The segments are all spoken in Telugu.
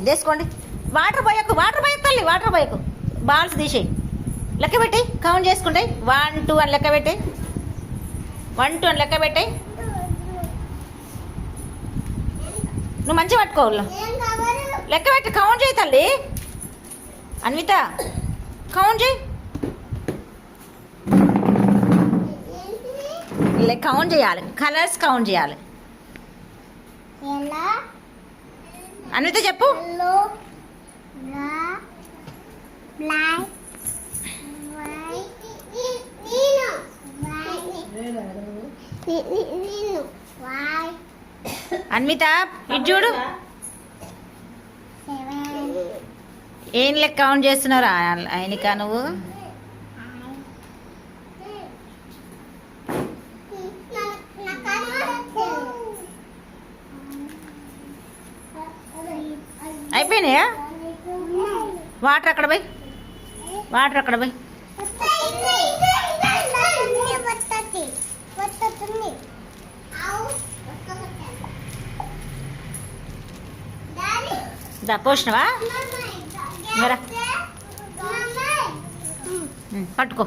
వచ్చింది. వేసుకోండి. వాటర్ పోయకు తల్లి, వాటర్ పోయకు. బాల్స్ తీసేయి. లెక్క పెట్టి కౌంట్ చేసుకుంటాయి. 1 2 అని లెక్క పెట్టాయి. 1 2 అని లెక్క పెట్టాయి. నువ్వు మంచిగా పట్టుకోవాలి. లెక్క పెట్టి కౌంట్ చేయి తల్లి. అన్విత కౌంట్ చేయి. కౌంట్ చేయాలి. కలర్స్ కౌంట్ చేయాలి. అన్విత చెప్పు. అన్విత ఇటు చూడు. ఏం లెక్క కౌంట్ చేస్తున్నారు ఆయనకా నువ్వు? అయిపోయినాయా? వాటర్ అక్కడ పోయి. పోసినవా? మరా పట్టుకో.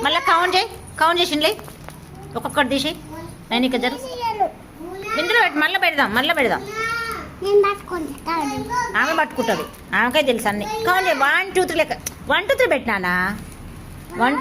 మళ్ళీ కౌంట్ చేసిండ్లే. ఒక్కొక్కటి తీసి నేను ఇక జరు ఇందులో పెట్టి మళ్ళీ పెడదాం. ఆమె పట్టుకుంటుంది. ఆమెకే తెలుసు అన్ని. కౌంట్ చేయి. 1 2 3 లెక్క. 1 2 3 పెట్టినానా? 1 2